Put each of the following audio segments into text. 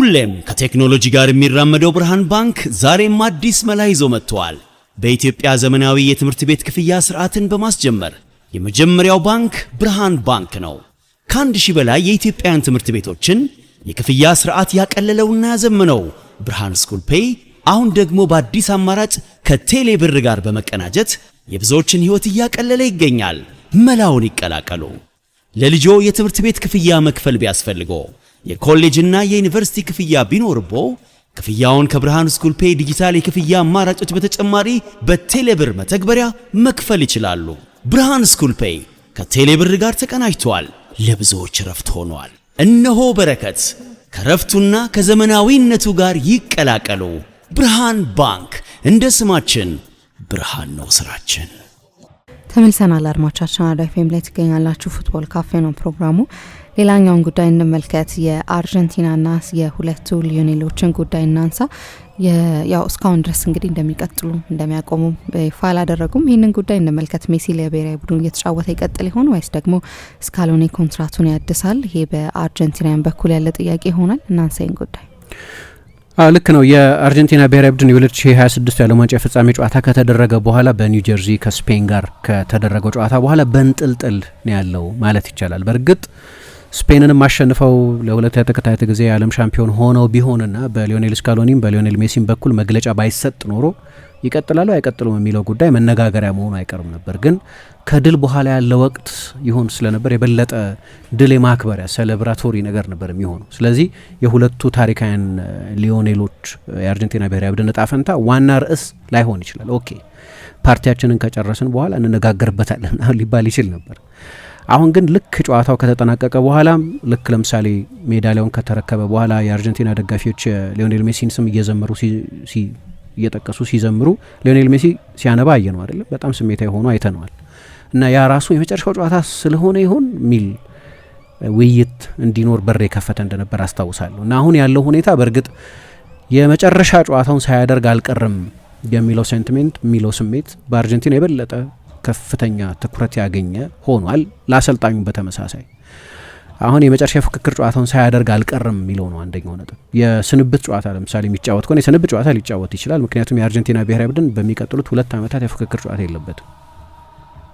ሁሌም ከቴክኖሎጂ ጋር የሚራመደው ብርሃን ባንክ ዛሬም አዲስ መላ ይዞ መጥቷል። በኢትዮጵያ ዘመናዊ የትምህርት ቤት ክፍያ ስርዓትን በማስጀመር የመጀመሪያው ባንክ ብርሃን ባንክ ነው። ከአንድ ሺህ በላይ የኢትዮጵያን ትምህርት ቤቶችን የክፍያ ስርዓት ያቀለለውና ያዘመነው ብርሃን ስኩል ፔይ አሁን ደግሞ በአዲስ አማራጭ ከቴሌ ብር ጋር በመቀናጀት የብዙዎችን ህይወት እያቀለለ ይገኛል። መላውን ይቀላቀሉ። ለልጆ የትምህርት ቤት ክፍያ መክፈል ቢያስፈልጎ የኮሌጅና የዩኒቨርሲቲ ክፍያ ቢኖርቦ ክፍያውን ከብርሃን ስኩል ፔይ ዲጂታል የክፍያ አማራጮች በተጨማሪ በቴሌብር መተግበሪያ መክፈል ይችላሉ። ብርሃን ስኩል ፔይ ከቴሌብር ጋር ተቀናጅቷል። ለብዙዎች ረፍት ሆኗል። እነሆ በረከት ከረፍቱና ከዘመናዊነቱ ጋር ይቀላቀሉ። ብርሃን ባንክ እንደ ስማችን ብርሃን ነው ስራችን። ተመልሰናል። አድማጮቻችን አራዳ ኤፍኤም ላይ ትገኛላችሁ። ፉትቦል ካፌ ነው ፕሮግራሙ። ሌላኛውን ጉዳይ እንመልከት። የአርጀንቲናና የሁለቱ ሊዮኔሎችን ጉዳይ እናንሳ። ያው እስካሁን ድረስ እንግዲህ እንደሚቀጥሉ እንደሚያቆሙ ይፋ አላደረጉም። ይህንን ጉዳይ እንመልከት። ሜሲ ለብሔራዊ ቡድኑ እየተጫወተ ይቀጥል ይሆን ወይስ ደግሞ እስካልሆነ ኮንትራቱን ያድሳል? ይሄ በአርጀንቲናን በኩል ያለ ጥያቄ ይሆናል። እናንሳ ይህን ጉዳይ። ልክ ነው። የአርጀንቲና ብሔራዊ ቡድን የ2026 የዓለም ዋንጫ ፍጻሜ ጨዋታ ከተደረገ በኋላ በኒው ጀርዚ ከስፔን ጋር ከተደረገው ጨዋታ በኋላ በንጥልጥል ነው ያለው ማለት ይቻላል። በእርግጥ ስፔንንም አሸንፈው ለሁለተኛ ተከታታይ ጊዜ የዓለም ሻምፒዮን ሆነው ቢሆንና በሊዮኔል ስካሎኒም በሊዮኔል ሜሲም በኩል መግለጫ ባይሰጥ ኖሮ ይቀጥላሉ አይቀጥሉም የሚለው ጉዳይ መነጋገሪያ መሆኑ አይቀርም ነበር። ግን ከድል በኋላ ያለ ወቅት ይሆን ስለነበር የበለጠ ድል የማክበሪያ ሴሌብራቶሪ ነገር ነበር የሚሆነው። ስለዚህ የሁለቱ ታሪካውያን ሊዮኔሎች የአርጀንቲና ብሔራዊ ቡድን ዕጣ ፈንታ ዋና ርዕስ ላይሆን ይችላል። ኦኬ ፓርቲያችንን ከጨረስን በኋላ እንነጋገርበታለን ሊባል ይችል ነበር። አሁን ግን ልክ ጨዋታው ከተጠናቀቀ በኋላ ልክ ለምሳሌ ሜዳሊያውን ከተረከበ በኋላ የአርጀንቲና ደጋፊዎች ሊዮኔል ሜሲን ስም እየዘመሩ እየጠቀሱ ሲዘምሩ ሊዮኔል ሜሲ ሲያነባ አየ ነው አይደለም። በጣም ስሜታዊ ሆኖ አይተነዋል። እና ያ ራሱ የመጨረሻው ጨዋታ ስለሆነ ይሆን ሚል ውይይት እንዲኖር በር የከፈተ እንደነበር አስታውሳለሁ። እና አሁን ያለው ሁኔታ በእርግጥ የመጨረሻ ጨዋታውን ሳያደርግ አልቀርም የሚለው ሴንቲሜንት የሚለው ስሜት በአርጀንቲና የበለጠ ከፍተኛ ትኩረት ያገኘ ሆኗል። ለአሰልጣኙ በተመሳሳይ አሁን የመጨረሻ ፍክክር ጨዋታውን ሳያደርግ አልቀርም የሚለው ነው አንደኛው ነጥብ። የስንብት ጨዋታ ለምሳሌ የሚጫወት ከሆነ የስንብት ጨዋታ ሊጫወት ይችላል። ምክንያቱም የአርጀንቲና ብሔራዊ ቡድን በሚቀጥሉት 2 ዓመታት የፍክክር ጨዋታ የለበትም።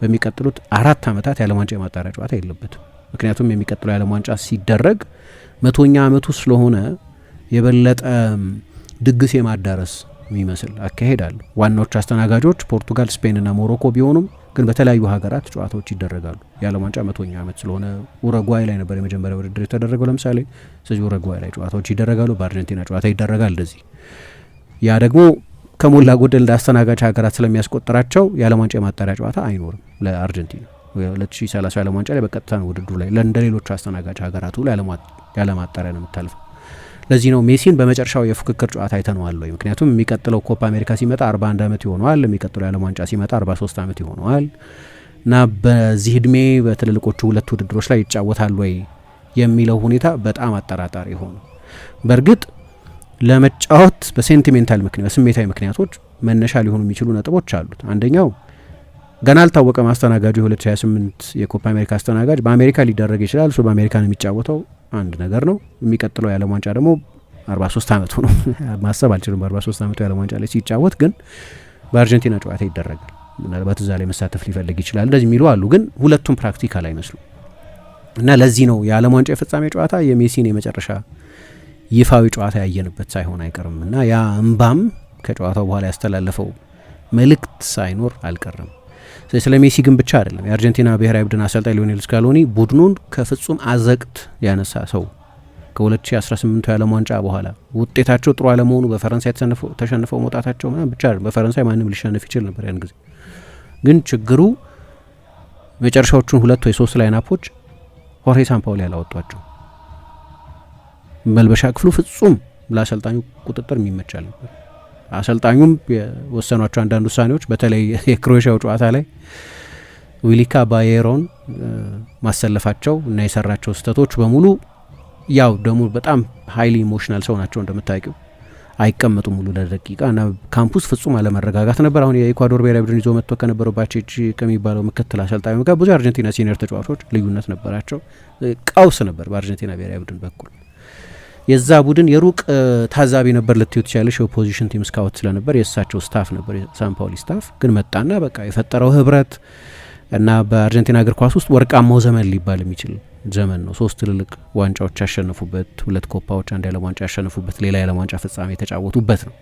በሚቀጥሉት 4 ዓመታት የዓለም ዋንጫ የማጣሪያ ጨዋታ የለበትም። ምክንያቱም የሚቀጥለው የዓለም ዋንጫ ሲደረግ 100ኛ ዓመቱ ስለሆነ የበለጠ ድግስ የማዳረስ የሚመስል አካሄድ አለ። ዋናዎቹ አስተናጋጆች ፖርቱጋል፣ ስፔንና ሞሮኮ ቢሆኑም ግን በተለያዩ ሀገራት ጨዋታዎች ይደረጋሉ። የዓለም ዋንጫ 100ኛ ዓመት ስለሆነ ኡሩጓይ ላይ ነበር የመጀመሪያ ውድድር የተደረገው ለምሳሌ። ስለዚህ ኡሩጓይ ላይ ጨዋታዎች ይደረጋሉ፣ በአርጀንቲና ጨዋታ ይደረጋል። እንደዚህ ያ ደግሞ ከሞላ ጎደል እንደ አስተናጋጅ ሀገራት ስለሚያስቆጥራቸው የዓለም ዋንጫ የማጣሪያ ጨዋታ አይኖርም ለአርጀንቲና። 2030 የዓለም ዋንጫ ላይ በቀጥታ ነው ውድድሩ ላይ እንደ ሌሎቹ አስተናጋጅ ሀገራት ሁሉ ያለ ማጣሪያ ነው የምታልፈው። ለዚህ ነው ሜሲን በመጨረሻው የፉክክር ጨዋታ አይተነዋል ወይ? ምክንያቱም የሚቀጥለው ኮፓ አሜሪካ ሲመጣ 41 ዓመት ይሆነዋል፣ የሚቀጥለው የዓለም ዋንጫ ሲመጣ 43 ዓመት ይሆነዋል። እና በዚህ እድሜ በትልልቆቹ ሁለት ውድድሮች ላይ ይጫወታል ወይ የሚለው ሁኔታ በጣም አጠራጣሪ ሆነ። በእርግጥ ለመጫወት በሴንቲሜንታል ምክንያት በስሜታዊ ምክንያቶች መነሻ ሊሆኑ የሚችሉ ነጥቦች አሉት። አንደኛው ገና አልታወቀም። አስተናጋጁ የ2028 የኮፓ አሜሪካ አስተናጋጅ በአሜሪካ ሊደረግ ይችላል። እሱ በአሜሪካ ነው የሚጫወተው አንድ ነገር ነው። የሚቀጥለው የዓለም ዋንጫ ደግሞ 43 ዓመቱ ነው። ማሰብ አልችልም በ43 ዓመቱ የዓለም ዋንጫ ላይ ሲጫወት፣ ግን በአርጀንቲና ጨዋታ ይደረጋል። ምናልባት እዛ ላይ መሳተፍ ሊፈልግ ይችላል። እንደዚህ የሚሉ አሉ። ግን ሁለቱም ፕራክቲካል አይመስሉም። እና ለዚህ ነው የዓለም ዋንጫ የፍጻሜ ጨዋታ የሜሲን የመጨረሻ ይፋዊ ጨዋታ ያየንበት ሳይሆን አይቀርም። እና ያ እምባም ከጨዋታው በኋላ ያስተላለፈው መልእክት ሳይኖር አልቀርም። ስለ ሜሲ ግን ብቻ አይደለም። የአርጀንቲና ብሔራዊ ቡድን አሰልጣኝ ሊዮኔል ስካሎኒ ቡድኑን ከፍጹም አዘቅት ያነሳ ሰው ከ2018 የዓለም ዋንጫ በኋላ ውጤታቸው ጥሩ አለመሆኑ በፈረንሳይ ተሸንፈው መውጣታቸው ምናምን ብቻ አይደለም። በፈረንሳይ ማንም ሊሸነፍ ይችል ነበር ያን ጊዜ። ግን ችግሩ መጨረሻዎቹን 2 ወይ 3 ላይናፖች ሆርሄ ሳምፓውሊ ያላወጧቸው። መልበሻ ክፍሉ ፍጹም ለአሰልጣኙ ቁጥጥር የሚመቻል ነበር። አሰልጣኙም የወሰኗቸው አንዳንድ ውሳኔዎች በተለይ የክሮኤሽያው ጨዋታ ላይ ዊሊካ ባየሮን ማሰለፋቸው እና የሰራቸው ስህተቶች በሙሉ ያው ደግሞ በጣም ሃይሊ ኢሞሽናል ሰው ናቸው እንደምታውቂው፣ አይቀመጡም ሙሉ ለደቂቃ እና ካምፑስ ፍጹም አለመረጋጋት ነበር። አሁን የኢኳዶር ብሔራዊ ቡድን ይዞ መጥቶ ከነበረው ባቼቺ ከሚባለው ምክትል አሰልጣኙ ጋር ብዙ አርጀንቲና ሲኒየር ተጫዋቾች ልዩነት ነበራቸው። ቀውስ ነበር በአርጀንቲና ብሔራዊ ቡድን በኩል። የዛ ቡድን የሩቅ ታዛቢ ነበር ልትዩ ትችላለሽ። የኦፖዚሽን ቲም ስካውት ስለነበር የእሳቸው ስታፍ ነበር የሳን ፓውሊ ስታፍ። ግን መጣና በቃ የፈጠረው ህብረት እና በአርጀንቲና እግር ኳስ ውስጥ ወርቃማው ዘመን ሊባል የሚችል ዘመን ነው። 3 ትልልቅ ዋንጫዎች ያሸነፉበት፣ 2 ኮፓዎች፣ 1 የዓለም ዋንጫ ያሸነፉበት፣ ሌላ የዓለም ዋንጫ ፍጻሜ የተጫወቱበት ነው።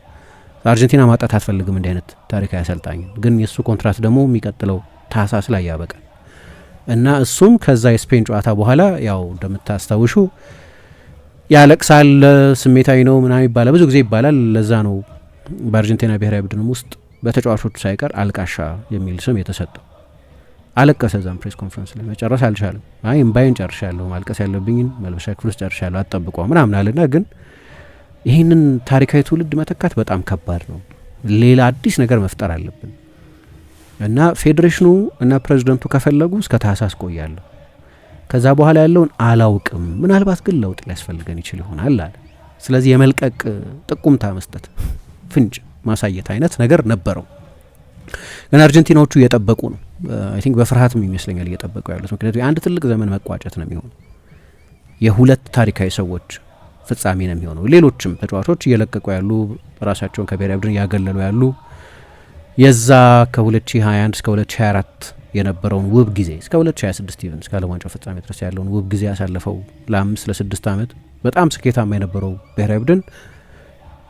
አርጀንቲና ማጣት አትፈልግም እንዲህ አይነት ታሪካዊ አሰልጣኝ። ግን የእሱ ኮንትራት ደግሞ የሚቀጥለው ታህሳስ ላይ ያበቃል እና እሱም ከዛ የስፔን ጨዋታ በኋላ ያው እንደምታስታውሹ ያለቅሳል፣ ስሜታዊ ነው ምናምን ይባላል፣ ብዙ ጊዜ ይባላል። ለዛ ነው በአርጀንቲና ብሔራዊ ቡድንም ውስጥ በተጫዋቾቹ ሳይቀር አልቃሻ የሚል ስም የተሰጠው። አለቀሰ ዛም ፕሬስ ኮንፈረንስ ላይ መጨረስ አልቻለም። አይ እምባይን ጨርሻለሁ፣ ማልቀስ ያለብኝን መልበሻ ክፍል ውስጥ ጨርሻለሁ፣ አትጠብቋ ምናምን አለና ግን ይህንን ታሪካዊ ትውልድ መተካት በጣም ከባድ ነው። ሌላ አዲስ ነገር መፍጠር አለብን እና ፌዴሬሽኑ እና ፕሬዚደንቱ ከፈለጉ እስከ ታህሳስ ቆያለሁ፣ ከዛ በኋላ ያለውን አላውቅም፣ ምናልባት ግን ለውጥ ሊያስፈልገን ይችል ይሆናል አለ። ስለዚህ የመልቀቅ ጥቁምታ መስጠት፣ ፍንጭ ማሳየት አይነት ነገር ነበረው። ግን አርጀንቲናዎቹ እየጠበቁ ነው። አይ ቲንክ በፍርሃትም ይመስለኛል እየጠበቁ ያሉት። ምክንያቱም የአንድ ትልቅ ዘመን መቋጨት ነው የሚሆነው፣ የሁለት ታሪካዊ ሰዎች ፍጻሜ ነው የሚሆነው። ሌሎችም ተጫዋቾች እየለቀቁ ያሉ፣ ራሳቸውን ከብሔራዊ ቡድን እያገለሉ ያሉ፣ የዛ ከ2021 እስከ 2024 የነበረውን ውብ ጊዜ እስከ 2026 ኢቨን እስከ ዓለም ዋንጫው ፍጻሜ ድረስ ያለውን ውብ ጊዜ ያሳለፈው ለ5 ለ6 ዓመት በጣም ስኬታማ የነበረው ብሔራዊ ቡድን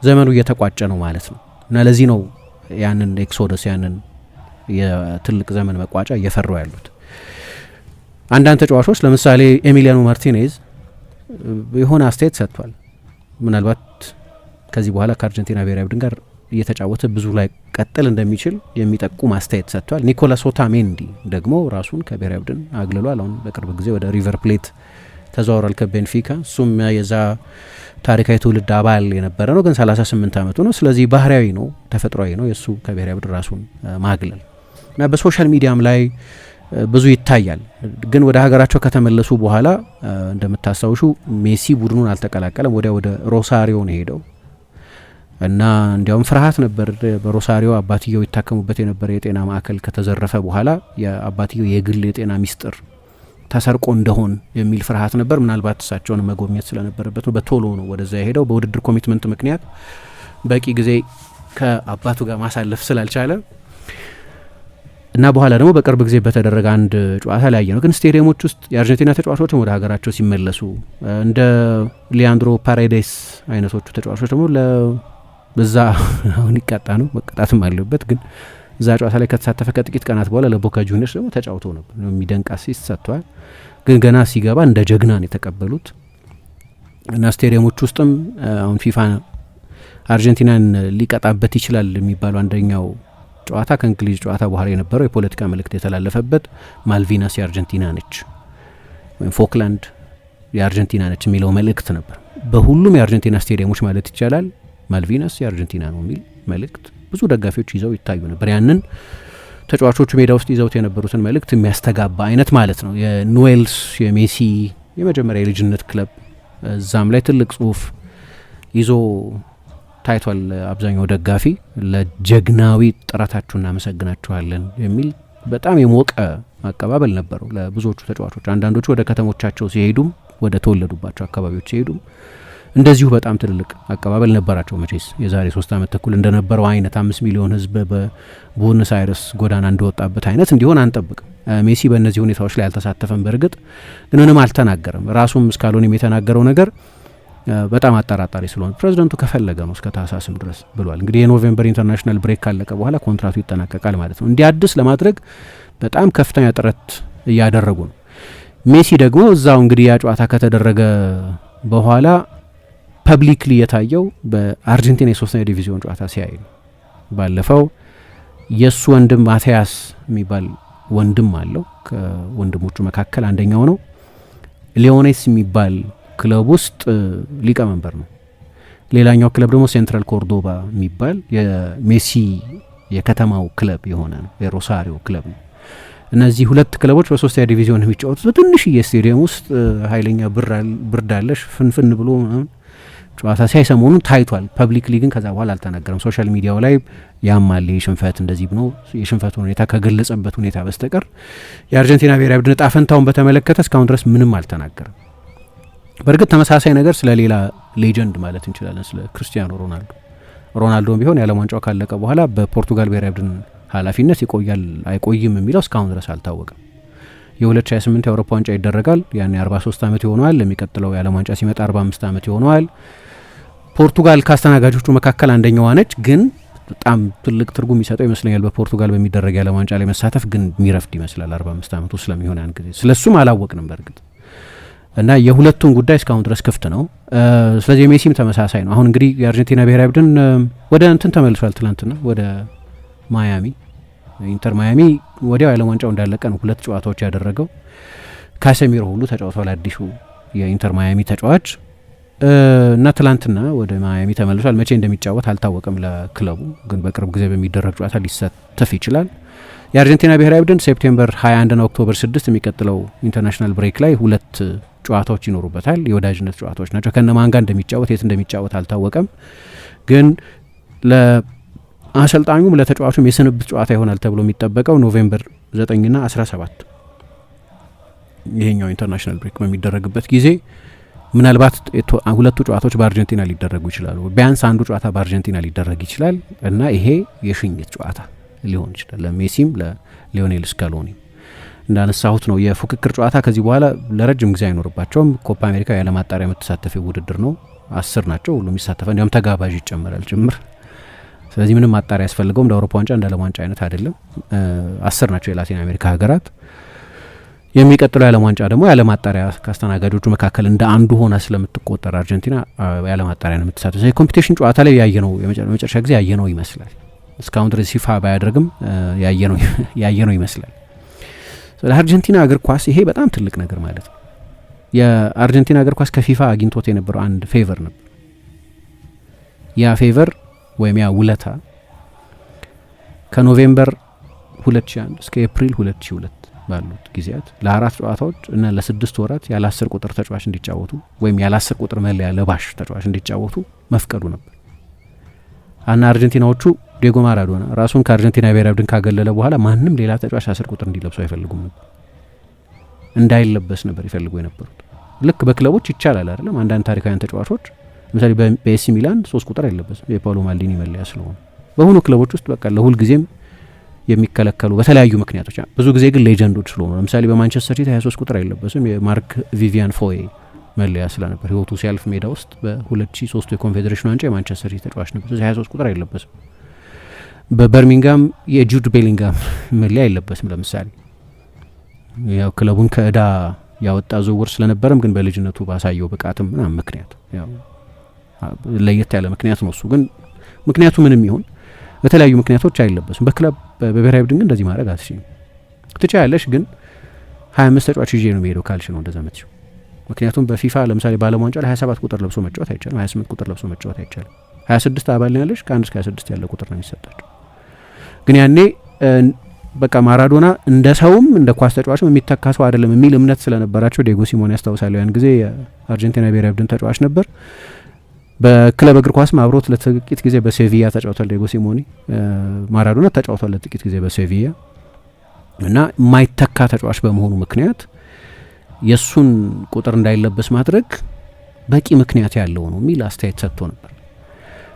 ዘመኑ እየተቋጨ ነው ማለት ነው እና ለዚህ ነው ያንን ኤክሶደስ ያንን የትልቅ ዘመን መቋጫ እየፈሩ ያሉት። አንዳንድ ተጫዋቾች ለምሳሌ ኤሚሊያኖ ማርቲኔዝ የሆነ አስተያየት ሰጥቷል። ምናልባት ከዚህ በኋላ ከአርጀንቲና ብሔራዊ ቡድን ጋር እየተጫወተ ብዙ ላይ ቀጥል እንደሚችል የሚጠቁም አስተያየት ሰጥቷል። ኒኮላስ ኦታሜንዲ ደግሞ ራሱን ከብሔራዊ ቡድን አግልሏል። አሁን በቅርብ ጊዜ ወደ ሪቨር ፕሌት ተዘዋውሯል ከቤንፊካ። እሱም የዛ ታሪካዊ ትውልድ አባል የነበረ ነው፣ ግን 38 ዓመቱ ነው። ስለዚህ ባህሪያዊ ነው፣ ተፈጥሯዊ ነው የእሱ ከብሔራዊ ቡድን ራሱን ማግለል እና በሶሻል ሚዲያም ላይ ብዙ ይታያል። ግን ወደ ሀገራቸው ከተመለሱ በኋላ እንደምታስታውሹ ሜሲ ቡድኑን አልተቀላቀለም፣ ወዲያ ወደ ሮሳሪዮ ነው ሄደው እና እንዲያውም ፍርሃት ነበር። በሮሳሪዮ አባትየው ይታከሙበት የነበረ የጤና ማዕከል ከተዘረፈ በኋላ የአባትየው የግል የጤና ሚስጥር ተሰርቆ እንደሆን የሚል ፍርሃት ነበር። ምናልባት እሳቸውን መጎብኘት ስለነበረበት ነው በቶሎ ነው ወደዛ የሄደው። በውድድር ኮሚትመንት ምክንያት በቂ ጊዜ ከአባቱ ጋር ማሳለፍ ስላልቻለ እና በኋላ ደግሞ በቅርብ ጊዜ በተደረገ አንድ ጨዋታ ላይ ያየ ነው። ግን ስቴዲየሞች ውስጥ የአርጀንቲና ተጫዋቾችም ወደ ሀገራቸው ሲመለሱ እንደ ሊያንድሮ ፓሬዴስ አይነቶቹ ተጫዋቾች ደግሞ በዛ አሁን ይቀጣ ነው መቀጣትም አለበት። ግን እዛ ጨዋታ ላይ ከተሳተፈ ከጥቂት ቀናት በኋላ ለቦካ ጁኒየርስ ደግሞ ተጫውቶ ነበር። የሚደንቅ አሲስት ሰጥቷል። ግን ገና ሲገባ እንደ ጀግና ነው የተቀበሉት እና ስቴዲየሞች ውስጥም አሁን ፊፋ አርጀንቲናን ሊቀጣበት ይችላል የሚባለው አንደኛው ጨዋታ ከእንግሊዝ ጨዋታ በኋላ የነበረው የፖለቲካ መልእክት የተላለፈበት ማልቪናስ የአርጀንቲና ነች ወይም ፎክላንድ የአርጀንቲና ነች የሚለው መልእክት ነበር። በሁሉም የአርጀንቲና ስቴዲየሞች ማለት ይቻላል ማልቪናስ የአርጀንቲና ነው የሚል መልእክት ብዙ ደጋፊዎች ይዘው ይታዩ ነበር። ያንን ተጫዋቾቹ ሜዳ ውስጥ ይዘውት የነበሩትን መልእክት የሚያስተጋባ አይነት ማለት ነው። የኑዌልስ የሜሲ የመጀመሪያ የልጅነት ክለብ እዛም ላይ ትልቅ ጽሁፍ ይዞ ታይቷል። አብዛኛው ደጋፊ ለጀግናዊ ጥረታችሁ እናመሰግናችኋለን የሚል በጣም የሞቀ አቀባበል ነበረው ለብዙዎቹ ተጫዋቾች። አንዳንዶቹ ወደ ከተሞቻቸው ሲሄዱም ወደ ተወለዱባቸው አካባቢዎች ሲሄዱም እንደዚሁ በጣም ትልልቅ አቀባበል ነበራቸው። መቼስ የዛሬ 3 ዓመት ተኩል እንደነበረው አይነት 5 ሚሊዮን ሕዝብ በቡኖስ አይረስ ጎዳና እንደወጣበት አይነት እንዲሆን አንጠብቅም። ሜሲ በእነዚህ ሁኔታዎች ላይ አልተሳተፈም። በእርግጥ ግን ምንም አልተናገረም። ራሱም እስካልሆነም የተናገረው ነገር በጣም አጠራጣሪ ስለሆነ ፕሬዚደንቱ ከፈለገ ነው እስከ ታህሳስም ድረስ ብሏል። እንግዲህ የኖቬምበር ኢንተርናሽናል ብሬክ ካለቀ በኋላ ኮንትራቱ ይጠናቀቃል ማለት ነው። እንዲያድስ ለማድረግ በጣም ከፍተኛ ጥረት እያደረጉ ነው። ሜሲ ደግሞ እዛው እንግዲህ ያ ጨዋታ ከተደረገ በኋላ ፐብሊክሊ የታየው በአርጀንቲና የ3ኛ ዲቪዚዮን ጨዋታ ሲያይ ነው። ባለፈው የእሱ ወንድም ማቲያስ የሚባል ወንድም አለው። ከወንድሞቹ መካከል አንደኛው ነው። ሊዮኔስ የሚባል ክለብ ውስጥ ሊቀመንበር ነው። ሌላኛው ክለብ ደግሞ ሴንትራል ኮርዶባ የሚባል የሜሲ የከተማው ክለብ የሆነ ነው፣ የሮሳሪዮ ክለብ ነው። እነዚህ ሁለት ክለቦች በ3ኛ ዲቪዚዮን የሚጫወቱት በትንሽዬ ስቴዲየም ውስጥ ኃይለኛ ብርድ አለሽ ፍንፍን ብሎ ጨዋታ ሲያይ ሰሞኑን ታይቷል። ፐብሊክሊ ግን ከዛ በኋላ አልተናገረም። ሶሻል ሚዲያው ላይ ያማል የሽንፈት እንደዚህ ብሎ የሽንፈቱን ሁኔታ ከገለጸበት ሁኔታ በስተቀር የአርጀንቲና ብሔራዊ ቡድን ዕጣ ፈንታውን በተመለከተ እስካሁን ድረስ ምንም አልተናገረም። በእርግጥ ተመሳሳይ ነገር ስለ ሌላ ሌጀንድ ማለት እንችላለን፣ ስለ ክርስቲያኖ ሮናልዶም ቢሆን የዓለም ዋንጫው ካለቀ በኋላ በፖርቱጋል ብሔራዊ ቡድን ኃላፊነት ይቆያል አይቆይም የሚለው እስካሁን ድረስ አልታወቀም። የ2028 የአውሮፓ ዋንጫ ይደረጋል። ያኔ 43 ዓመት ይሆነዋል። ለሚቀጥለው የዓለም ዋንጫ ሲመጣ 45 ዓመት ይሆነዋል። ፖርቱጋል ካስተናጋጆቹ መካከል አንደኛዋ ነች። ግን በጣም ትልቅ ትርጉም የሚሰጠው ይመስለኛል በፖርቱጋል በሚደረግ የዓለም ዋንጫ ላይ መሳተፍ። ግን የሚረፍድ ይመስላል 45 ዓመቱ ስለሚሆን ያን ጊዜ ስለሱም አላወቅንም በእርግጥ እና የሁለቱም ጉዳይ እስካሁን ድረስ ክፍት ነው። ስለዚህ የሜሲም ተመሳሳይ ነው። አሁን እንግዲህ የአርጀንቲና ብሔራዊ ቡድን ወደ እንትን ተመልሷል። ትላንትና ወደ ማያሚ ኢንተር ማያሚ ወዲያው የዓለም ዋንጫው እንዳለቀ ነው 2 ጨዋታዎች ያደረገው። ካሴሚሮ ሁሉ ተጫውቷል፣ አዲሱ የኢንተር ማያሚ ተጫዋች እና ትላንትና ወደ ማያሚ ተመልሷል። መቼ እንደሚጫወት አልታወቀም ለክለቡ፣ ግን በቅርብ ጊዜ በሚደረግ ጨዋታ ሊሳተፍ ይችላል። የአርጀንቲና ብሔራዊ ቡድን ሴፕቴምበር 21 ና ኦክቶበር 6 የሚቀጥለው ኢንተርናሽናል ብሬክ ላይ 2 ጨዋታዎች ይኖሩበታል። የወዳጅነት ጨዋታዎች ናቸው። ከነማን ጋር እንደሚጫወት የት እንደሚጫወት አልታወቀም። ግን ለአሰልጣኙም ለተጫዋቹም የስንብት ጨዋታ ይሆናል ተብሎ የሚጠበቀው ኖቬምበር 9 ና 17 ይሄኛው ኢንተርናሽናል ብሬክ በሚደረግበት ጊዜ ምናልባት 2 ጨዋታዎች በአርጀንቲና ሊደረጉ ይችላሉ። ቢያንስ አንዱ ጨዋታ በአርጀንቲና ሊደረግ ይችላል እና ይሄ የሽኝት ጨዋታ ሊሆን ይችላል ለሜሲም ለሊዮኔል ስካሎኒ። እንዳነሳሁት ነው የፉክክር ጨዋታ ከዚህ በኋላ ለረጅም ጊዜ አይኖርባቸውም። ኮፓ አሜሪካ ያለማጣሪያ የምትሳተፈው ውድድር ነው። 10 ናቸው ሁሉም ይሳተፋል። እንዲያውም ተጋባዥ ይጨመራል ጭምር። ስለዚህ ምንም ማጣሪያ ያስፈልገውም። እንደ አውሮፓ ዋንጫ እንደ ዓለም ዋንጫ አይነት አይደለም። 10 ናቸው የላቲን አሜሪካ ሀገራት። የሚቀጥለው የዓለም ዋንጫ ደግሞ ያለማጣሪያ ካስተናጋጆቹ መካከል እንደ አንዱ ሆና ስለምትቆጠር አርጀንቲና ያለማጣሪያ ነው የምትሳተፈው። ስለዚህ ኮምፒቲሽን ጨዋታ ላይ ያየነው የመጨረሻ ጊዜ ያየነው ይመስላል። እስካሁን ድረስ ይፋ ባያደርግም ያየነው ይመስላል። ለአርጀንቲና እግር ኳስ ይሄ በጣም ትልቅ ነገር ማለት ነው። የአርጀንቲና እግር ኳስ ከፊፋ አግኝቶት የነበረው አንድ ፌቨር ነበር። ያ ፌቨር ወይም ያ ውለታ ከኖቬምበር 2001 እስከ ኤፕሪል 2002 ባሉት ጊዜያት ለ4 ጨዋታዎች እና ለ6 ወራት ያለ 10 ቁጥር ተጫዋች እንዲጫወቱ ወይም ያለ 10 ቁጥር መለያ ለባሽ ተጫዋች እንዲጫወቱ መፍቀዱ ነበር። አና አርጀንቲናዎቹ ዲየጎ ማራዶና ራሱን ከአርጀንቲና ብሔራዊ ቡድን ካገለለ በኋላ ማንም ሌላ ተጫዋች 10 ቁጥር እንዲለብሱ አይፈልጉም ነበር። እንዳይለበስ ነበር ይፈልጉ የነበሩት። ልክ በክለቦች ይቻላል አይደለም። አንዳንድ ታሪካውያን ተጫዋቾች ለምሳሌ በኤሲ ሚላን 3 ቁጥር አይለበስም የፓውሎ ማልዲኒ መለያ ስለሆነ። በሆኑ ክለቦች ውስጥ በቃ ለሁል ጊዜም የሚከለከሉ በተለያዩ ምክንያቶች፣ ብዙ ጊዜ ግን ሌጀንዶች ስለሆኑ ለምሳሌ በማንቸስተር ሲቲ 23 ቁጥር አይለበስም የማርክ ቪቪያን ፎይ መለያ ስለነበር ህይወቱ ሲያልፍ ሜዳ ውስጥ በ2003 የኮንፌዴሬሽን ዋንጫ የማንቸስተር ሲቲ ተጫዋች ነበር። 23 ቁጥር አይለበስም። በበርሚንጋም የጁድ ቤሊንጋም መለያ አይለበስም። ለምሳሌ ያው ክለቡን ከእዳ ያወጣ ዝውውር ስለነበረም ግን በልጅነቱ ባሳየው ብቃትም ምናምን ምክንያት ያው ለየት ያለ ምክንያት ነው እሱ። ግን ምክንያቱ ምንም ይሁን በተለያዩ ምክንያቶች አይለበስም። በክለብ በብሔራዊ ቡድን ግን እንደዚህ ማድረግ አትችይም። ትችያለሽ፣ ግን 25 ተጫዋች ይዤ ነው የሚሄደው ካልሽ ነው እንደዛ መጥቶ። ምክንያቱም በፊፋ ለምሳሌ በዓለም ዋንጫ ላይ 27 ቁጥር ለብሶ መጫወት አይቻልም። 28 ቁጥር ለብሶ መጫወት አይቻልም። 26 አባል ነው ያለሽ፣ ከ1 እስከ 26 ያለ ቁጥር ነው የሚሰጣቸው። ግን ያኔ በቃ ማራዶና እንደ ሰውም እንደ ኳስ ተጫዋችም የሚተካ ሰው አይደለም የሚል እምነት ስለነበራቸው ዲየጎ ሲሞኔ ያስታውሳል። ያን ጊዜ የአርጀንቲና ብሔራዊ ቡድን ተጫዋች ነበር። በክለብ እግር ኳስም አብሮት ለጥቂት ጊዜ በሴቪያ ተጫውቷል ዲየጎ ሲሞኔ። ማራዶና ተጫውቷል ለጥቂት ጊዜ በሴቪያ እና የማይተካ ተጫዋች በመሆኑ ምክንያት የሱን ቁጥር እንዳይለበስ ማድረግ በቂ ምክንያት ያለው ነው የሚል አስተያየት ሰጥቶ ነበር።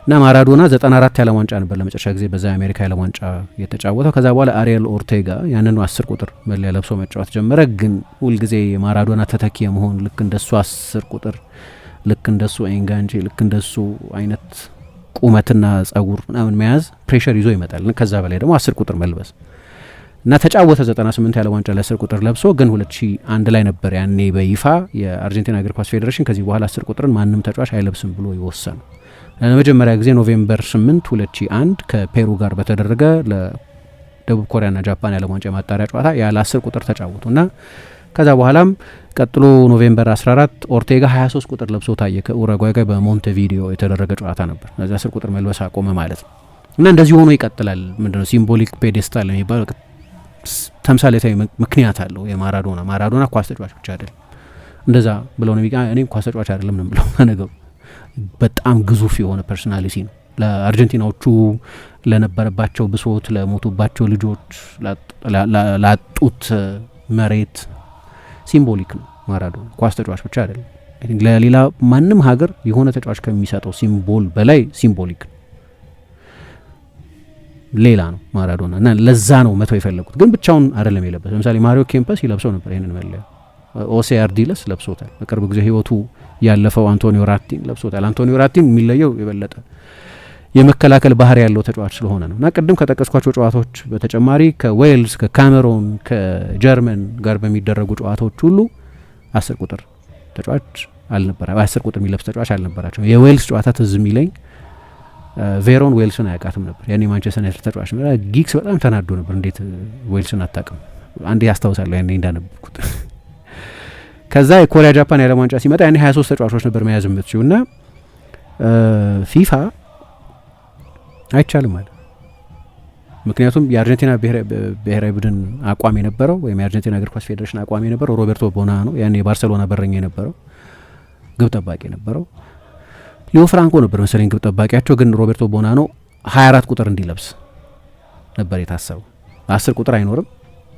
እና ማራዶና 94 የዓለም ዋንጫ ነበር ለመጨረሻ ጊዜ በዛ የአሜሪካ የዓለም ዋንጫ የተጫወተው። ከዛ በኋላ አሪኤል ኦርቴጋ ያንኑ 10 ቁጥር መለያ ለብሶ መጫወት ጀመረ። ግን ሁልጊዜ የማራዶና ተተኪ የመሆን ልክ እንደሱ 10 ቁጥር ልክ እንደሱ ኤንጋንጂ ልክ እንደሱ አይነት ቁመትና ጸጉር ምናምን መያዝ ፕሬሸር ይዞ ይመጣል። ከዛ በላይ ደግሞ 10 ቁጥር መልበስ እና ተጫወተ 98 የዓለም ዋንጫ ለ10 ቁጥር ለብሶ። ግን 2001 ላይ ነበር ያኔ በይፋ የአርጀንቲና እግር ኳስ ፌዴሬሽን ከዚህ በኋላ 10 ቁጥርን ማንም ተጫዋች አይለብስም ብሎ ይወሰነ። ለመጀመሪያ ጊዜ ኖቬምበር 8 2001 ከፔሩ ጋር በተደረገ ለደቡብ ኮሪያና ጃፓን የዓለም ዋንጫ ማጣሪያ ጨዋታ ያለ 10 ቁጥር ተጫወቱና ከዛ በኋላም ቀጥሎ ኖቬምበር 14 ኦርቴጋ 23 ቁጥር ለብሶ ታየ። ከኡሩጓይ ጋር በሞንቴቪዲዮ የተደረገ ጨዋታ ነበር። ስለዚህ 10 ቁጥር መልበስ አቆመ ማለት ነው። እና እንደዚህ ሆኖ ይቀጥላል። ምንድነው ሲምቦሊክ ፔዴስታል የሚባለው ተምሳሌታዊ ምክንያት አለው። ማራዶና ኳስ ተጫዋች ብቻ አይደለም እንደዛ ብለው ነው እኔም ኳስ ተጫዋች አይደለም ነው ብለው ነገሩ በጣም ግዙፍ የሆነ ፐርሶናሊቲ ነው። ለአርጀንቲናዎቹ ለነበረባቸው ብሶት፣ ለሞቱባቸው ልጆች፣ ላጡት መሬት ሲምቦሊክ ነው ማራዶና። ኳስ ተጫዋች ብቻ አይደለም። ለሌላ ማንም ሀገር የሆነ ተጫዋች ከሚሰጠው ሲምቦል በላይ ሲምቦሊክ ሌላ ነው ማራዶና እና ለዛ ነው መተው የፈለጉት። ግን ብቻውን አይደለም የለበሰው። ለምሳሌ ማሪዮ ኬምፐስ ይለብሰው ነበር ይሄንን መለያ። ኦሴ አርዲለስ ለብሶታል። በቅርብ ጊዜ ህይወቱ ያለፈው አንቶኒዮ ራቲን ለብሶታል። አንቶኒዮ ራቲን የሚለየው የበለጠ የመከላከል ባህሪ ያለው ተጫዋች ስለሆነ ነው። እና ቅድም ከጠቀስኳቸው ጨዋታዎች በተጨማሪ ከዌልስ፣ ከካሜሮን፣ ከጀርመን ጋር በሚደረጉ ጨዋታዎች ሁሉ 10 ቁጥር ተጫዋች አልነበረ 10 ቁጥር የሚለብስ ተጫዋች አልነበራቸው። የዌልስ ጨዋታ ትዝ የሚለኝ ቬሮን ዌልስን አያውቃትም ነበር። ያኔ ማንቸስተር ዩናይትድ ተጫዋች ነው። ጊግስ በጣም ተናዶ ነበር። እንዴት ዌልስን አታውቅም? አንዴ ያስታውሳለሁ ያኔ እንዳነበብኩት። ከዛ የኮሪያ ጃፓን የዓለም ዋንጫ ሲመጣ ያኔ 23 ተጫዋቾች ነበር መያዝ የምትችው እና ፊፋ አይቻልም አለ። ምክንያቱም የአርጀንቲና ብሔራዊ ቡድን አቋም የነበረው ወይም የአርጀንቲና እግር ኳስ ፌዴሬሽን አቋም የነበረው ሮቤርቶ ቦና ነው። ያኔ የባርሴሎና በረኛ የነበረው ግብ ጠባቂ የነበረው ሊዮ ፍራንኮ ነበር መሰለኝ ግብ ጠባቂያቸው። ግን ሮቤርቶ ቦና ነው 24 ቁጥር እንዲለብስ ነበር የታሰበው። 10 ቁጥር አይኖርም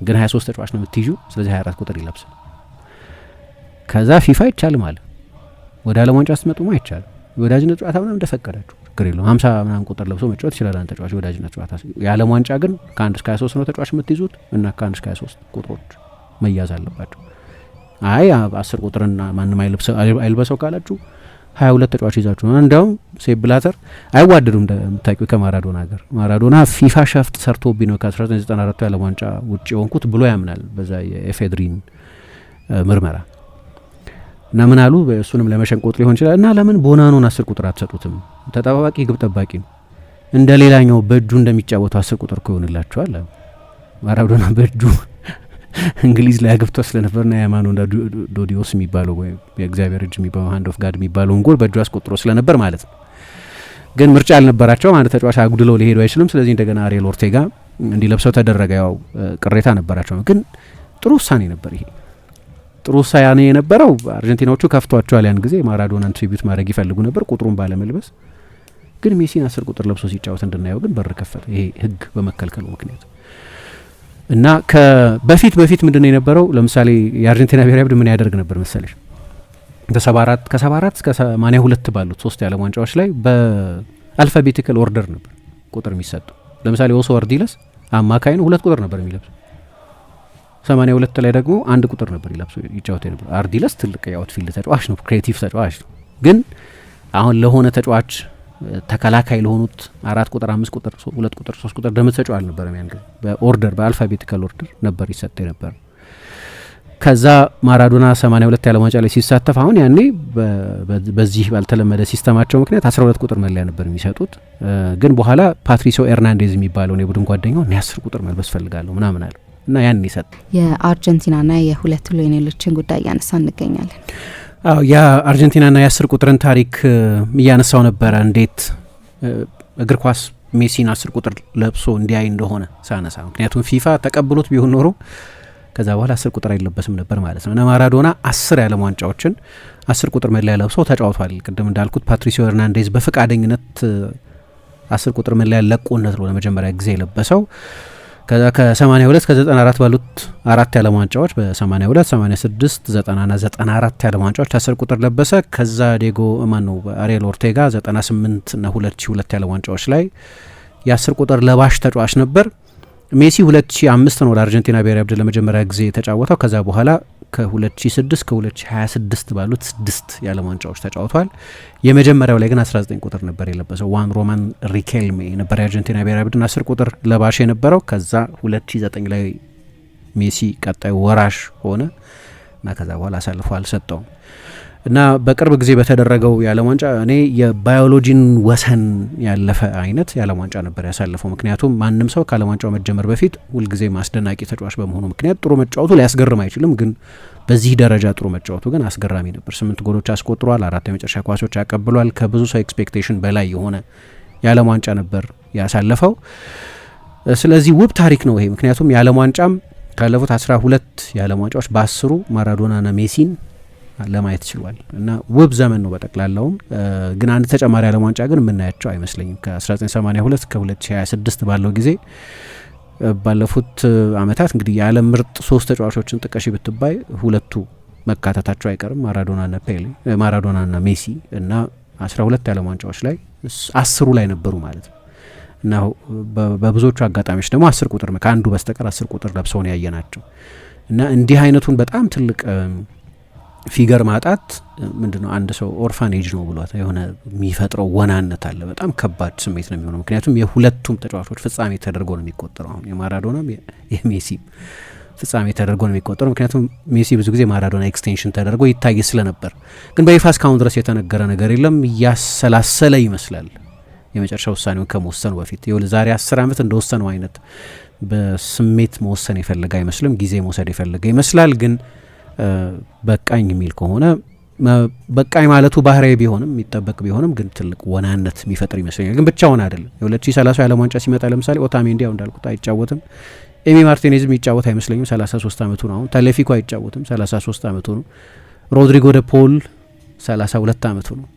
ግን 23 ተጫዋች ነው የምትይዡ፣ ስለዚህ 24 ቁጥር ይለብስ። ከዛ ፊፋ አይቻልም አለ። ወደ ዓለም ዋንጫ ስትመጡማ አይቻልም። የወዳጅነት ጨዋታ ምናምን እንደፈቀዳችሁ ችግር የለውም 50 ምናምን ቁጥር ለብሶ መጫወት ይችላል አንድ ተጫዋች የወዳጅነት ጨዋታ። የዓለም ዋንጫ ግን ከ1 እስከ 23 ነው ተጫዋች የምትይዙት እና ከ1 እስከ 23 ቁጥሮች መያዝ አለባቸው። አይ 10 ቁጥርና ማንም አይልበሰው ካላችሁ 22 ተጫዋች ይዛችሁ ነው። እንደውም ሴፕ ብላተር አይዋደዱም እንደምታውቂው ከማራዶና ጋር። ማራዶና ፊፋ ሸፍጥ ሰርቶብኝ ነው ከ1994 የዓለም ዋንጫ ውጭ የሆንኩት ብሎ ያምናል በዛ የኤፌድሪን ምርመራ እና ምን አሉ እሱንም ለመሸንቆጥ ሊሆን ይችላል እና ለምን ቦናኖን 10 ቁጥር አትሰጡትም? ተጠባባቂ ግብ ጠባቂ ነው እንደ ሌላኛው በእጁ እንደሚጫወተው 10 ቁጥር ይሆንላቸዋል። ማራዶና በእጁ እንግሊዝ ላይ አግብቶ ስለነበርና የማኑንዳ ዶዲዮስ የሚባለው ወይ የእግዚአብሔር እጅ የሚባለው ሃንድ ኦፍ ጋድ የሚባለው ጎል በእጁ አስቆጥሮ ስለነበር ማለት ነው። ግን ምርጫ አልነበራቸው ማለት ተጫዋች አጉድለው ሊሄዱ አይችልም። ስለዚህ እንደገና አሪኤል ኦርቴጋ እንዲለብሰው ተደረገ። ያው ቅሬታ ነበራቸው። ግን ጥሩ ውሳኔ ነበር ይሄ። ጥሩ ውሳኔ የነበረው አርጀንቲናዎቹ ከፍቷቸዋል። ያን ጊዜ ማራዶናን ትሪቢዩት ማድረግ ይፈልጉ ነበር ቁጥሩን ባለመልበስ። ግን ሜሲን 10 ቁጥር ለብሶ ሲጫወት እንድናየው ግን በር ከፈተ። ይሄ ህግ በመከልከሉ ምክንያት እና በፊት ምንድነው የነበረው? ለምሳሌ የአርጀንቲና ብሔራዊ ቡድን ምን ያደርግ ነበር መሰለሽ? ከ74 እስከ 82 ባሉት 3 የዓለም ዋንጫዎች ላይ በአልፋቤቲካል ኦርደር ነበር ቁጥር የሚሰጠው። ለምሳሌ ኦሶ አርዲለስ አማካይ ነው 2 ቁጥር ነበር የሚለብሰው። 82 ላይ ደግሞ 1 ቁጥር ነበር ይጫወት ነበር። አርዲለስ ትልቅ የአውትፊልድ ተጫዋች ነው፣ ክሬቲቭ ተጫዋች ነው። ግን አሁን ለሆነ ተጫዋች ተከላካይ ለሆኑት 4 ቁጥር 5 ቁጥር 2 ቁጥር 3 ቁጥር ደምትሰጫው አልነበረም። ያን ጊዜ በኦርደር በአልፋቤቲካል ኦርደር ነበር ይሰጥ ነበር። ከዛ ማራዶና 82 የዓለም ዋንጫ ላይ ሲሳተፍ አሁን ያኔ በዚህ ባልተለመደ ሲስተማቸው ምክንያት 12 ቁጥር መለያ ነበር የሚሰጡት። ግን በኋላ ፓትሪሲዮ ኤርናንዴዝ የሚባለው የቡድን ጓደኛው 10 ቁጥር መልበስ ፈልጋለሁ ምናምን አለ እና ያን ይሰጥ። የአርጀንቲናና የሁለት ሊዮኔሎችን ጉዳይ እያነሳ እንገኛለን። አዎ የአርጀንቲናና የ10 ቁጥርን ታሪክ እያነሳው ነበረ። እንዴት እግር ኳስ ሜሲን 10 ቁጥር ለብሶ እንዲያይ እንደሆነ ሳነሳ፣ ምክንያቱም ፊፋ ተቀብሎት ቢሆን ኖሮ ከዛ በኋላ 10 ቁጥር አይለበስም ነበር ማለት ነው። እና ማራዶና 10 የዓለም ዋንጫዎችን 10 ቁጥር መለያ ለብሶ ተጫውቷል። ቅድም እንዳልኩት ፓትሪሲዮ ኤርናንዴዝ በፈቃደኝነት 10 ቁጥር መለያ ለቆነት ነው ለመጀመሪያ ጊዜ የለበሰው። ከዛ ከ82 እስከ 94 ባሉት 4 የዓለም ዋንጫዎች በ82፣ 86፣ 90 እና 94 የዓለም ዋንጫዎች 10 ቁጥር ለበሰ። ከዛ ዴጎ ማነው አሪኤል ኦርቴጋ 98 እና 2002 የዓለም ዋንጫዎች ላይ የ10 ቁጥር ለባሽ ተጫዋች ነበር። ሜሲ 2005 ነው ለአርጀንቲና ብሔራዊ ቡድን ለመጀመሪያ ጊዜ የተጫወተው። ከዛ በኋላ ከ2006 ከ2026 ባሉት 6 የዓለም ዋንጫዎች ተጫውቷል። የመጀመሪያው ላይ ግን 19 ቁጥር ነበር የለበሰው። ዋን ሮማን ሪኬልሜ ነበር የአርጀንቲና ብሔራዊ ቡድን 10 ቁጥር ለባሽ የነበረው። ከዛ 2009 ላይ ሜሲ ቀጣዩ ወራሽ ሆነ እና ከዛ በኋላ አሳልፎ አልሰጠውም እና በቅርብ ጊዜ በተደረገው የዓለም ዋንጫ እኔ የባዮሎጂን ወሰን ያለፈ አይነት የዓለም ዋንጫ ነበር ያሳለፈው። ምክንያቱም ማንም ሰው ከዓለም ዋንጫው መጀመር በፊት ሁልጊዜ አስደናቂ ተጫዋች በመሆኑ ምክንያት ጥሩ መጫወቱ ሊያስገርም አይችልም፣ ግን በዚህ ደረጃ ጥሩ መጫወቱ ግን አስገራሚ ነበር። 8 ጎሎች አስቆጥሯል፣ 4 የመጨረሻ ኳሶች ያቀብሏል። ከብዙ ሰው ኤክስፔክቴሽን በላይ የሆነ የዓለም ዋንጫ ነበር ያሳለፈው። ስለዚህ ውብ ታሪክ ነው ይሄ። ምክንያቱም የዓለም ዋንጫም ካለፉት 12 የዓለም ዋንጫዎች በ10ሩ ማራዶናና ሜሲን ለማየት ችሏል እና ውብ ዘመን ነው በጠቅላላውም። ግን አንድ ተጨማሪ ዓለም ዋንጫ ግን የምናያቸው አይመስለኝም። ከ1982 ከ2026 ባለው ጊዜ ባለፉት አመታት እንግዲህ የዓለም ምርጥ 3 ተጫዋቾችን ጥቀሽ ብትባይ 2 መካተታቸው አይቀርም። ማራዶናና ሜሲ እና 12 የዓለም ዋንጫዎች ላይ 10ሩ ላይ ነበሩ ማለት ነው እና በብዙዎቹ አጋጣሚዎች ደግሞ 10 ቁጥር ከአንዱ በስተቀር 10 ቁጥር ለብሰው ነው ያየናቸው እና እንዲህ አይነቱን በጣም ትልቅ ፊገር ማጣት ምንድነው አንድ ሰው ኦርፋኔጅ ነው ብሏት የሆነ የሚፈጥረው ወናነት አለ። በጣም ከባድ ስሜት ነው የሚሆነው። ምክንያቱም የሁለቱም ተጫዋቾች ፍጻሜ ተደርጎ ነው የሚቆጠረው። አሁን የማራዶናም የሜሲ ፍጻሜ ተደርጎ ነው የሚቆጠረው። ምክንያቱም ሜሲ ብዙ ጊዜ ማራዶና ኤክስቴንሽን ተደርጎ ይታይ ስለነበር፣ ግን በይፋ እስካሁን ድረስ የተነገረ ነገር የለም። እያሰላሰለ ይመስላል የመጨረሻ ውሳኔውን ከመወሰኑ በፊት ዛሬ 10 ዓመት እንደወሰነው አይነት በስሜት መወሰን የፈለገ አይመስልም። ጊዜ መውሰድ የፈለገ ይመስላል። ግን በቃኝ የሚል ከሆነ በቃኝ ማለቱ ባህሪያዊ ቢሆንም የሚጠበቅ ቢሆንም ግን ትልቅ ወናነት የሚፈጥር ይመስለኛል። ግን ብቻውን አይደለም። የ2030 የዓለም ዋንጫ ሲመጣ ለምሳሌ ኦታሜንዲ ያው እንዳልኩት አይጫወትም። ኤሚ ማርቲኔዝም የሚጫወት አይመስለኝም። 33 ዓመቱ ነው። አሁን ታሌፊኮ አይጫወትም። 33 ዓመቱ ነው። ሮድሪጎ ደ ፖል 32 ዓመቱ ነው።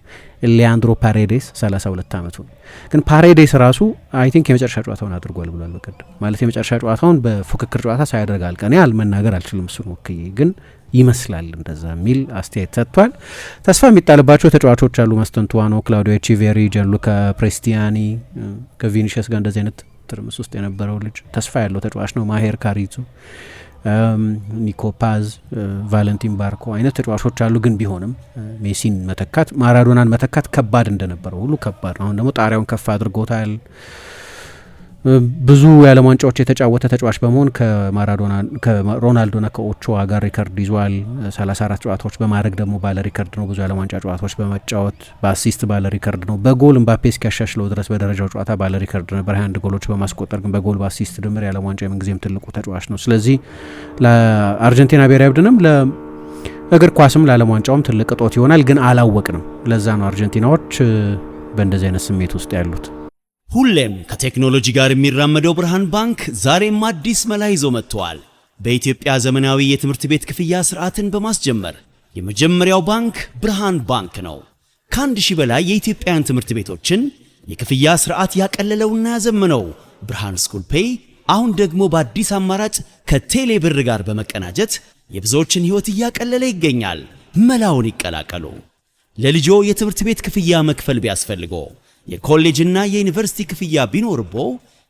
ሊያንድሮ ፓሬዴስ 32 ዓመቱ ነው። ግን ፓሬዴስ ራሱ አይ ቲንክ የመጨረሻ ጨዋታውን አድርጓል ብሏል በቀደም። ማለት የመጨረሻ ጨዋታውን በፉክክር ጨዋታ ሳያደርግ አልቀኔ መናገር አልችልም እሱን ወክዬ፣ ግን ይመስላል እንደዛ የሚል አስተያየት ሰጥቷል። ተስፋ የሚጣልባቸው ተጫዋቾች አሉ። ማስተንቱዋኖ፣ ክላውዲዮ ኤቺቬሪ፣ ጃንሉካ ፕሬስቲያኒ ከቪኒሽስ ጋር እንደዚህ አይነት ትርምስ ውስጥ የነበረው ልጅ ተስፋ ያለው ተጫዋች ነው። ማሄር ካሪዞ፣ ኒኮ ፓዝ፣ ቫለንቲን ባርኮ አይነት ተጫዋቾች አሉ። ግን ቢሆንም ሜሲን መተካት ማራዶናን መተካት ከባድ እንደነበረው ሁሉ ከባድ ነው። አሁን ደግሞ ጣሪያውን ከፍ አድርጎታል። ብዙ የዓለም ዋንጫዎች የተጫወተ ተጫዋች በመሆን ከሮናልዶና ከኦቾዋ ጋር ሪከርድ ይዟል። 34 ጨዋታዎች በማድረግ ደግሞ ባለ ሪከርድ ነው። ብዙ የዓለም ዋንጫ ጨዋታዎች በመጫወት በአሲስት ባለ ሪከርድ ነው። በጎል ምባፔ እስኪያሻሽለው ድረስ በደረጃው ጨዋታ ባለ ሪከርድ ነበር 21 ጎሎች በማስቆጠር ግን በጎል በአሲስት ድምር የዓለም ዋንጫ የምንጊዜም ትልቁ ተጫዋች ነው። ስለዚህ ለአርጀንቲና ብሔራዊ ቡድንም ለእግር ኳስም ለዓለም ዋንጫውም ትልቅ እጦት ይሆናል። ግን አላወቅንም። ለዛ ነው አርጀንቲናዎች በእንደዚህ አይነት ስሜት ውስጥ ያሉት። ሁሌም ከቴክኖሎጂ ጋር የሚራመደው ብርሃን ባንክ ዛሬም አዲስ መላ ይዞ መጥቷል። በኢትዮጵያ ዘመናዊ የትምህርት ቤት ክፍያ ስርዓትን በማስጀመር የመጀመሪያው ባንክ ብርሃን ባንክ ነው። ከ1000 በላይ የኢትዮጵያውያን ትምህርት ቤቶችን የክፍያ ስርዓት ያቀለለውና ያዘመነው ብርሃን ስኩል ፔይ አሁን ደግሞ በአዲስ አማራጭ ከቴሌ ብር ጋር በመቀናጀት የብዙዎችን ሕይወት እያቀለለ ይገኛል። መላውን ይቀላቀሉ። ለልጆ የትምህርት ቤት ክፍያ መክፈል ቢያስፈልጎ የኮሌጅና የዩኒቨርሲቲ ክፍያ ቢኖርቦ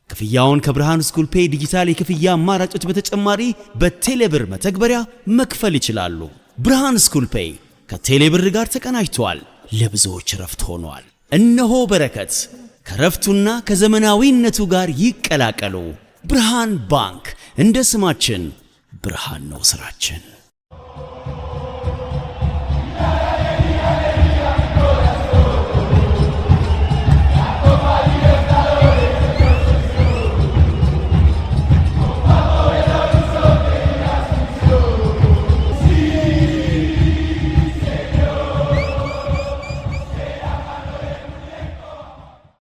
ክፍያውን ከብርሃን ስኩል ፔይ ዲጂታል የክፍያ አማራጮች በተጨማሪ በቴሌብር መተግበሪያ መክፈል ይችላሉ። ብርሃን ስኩል ፔይ ከቴሌብር ጋር ተቀናጅቷል። ለብዙዎች ረፍት ሆኗል። እነሆ በረከት ከረፍቱና ከዘመናዊነቱ ጋር ይቀላቀሉ። ብርሃን ባንክ እንደ ስማችን ብርሃን ነው ስራችን።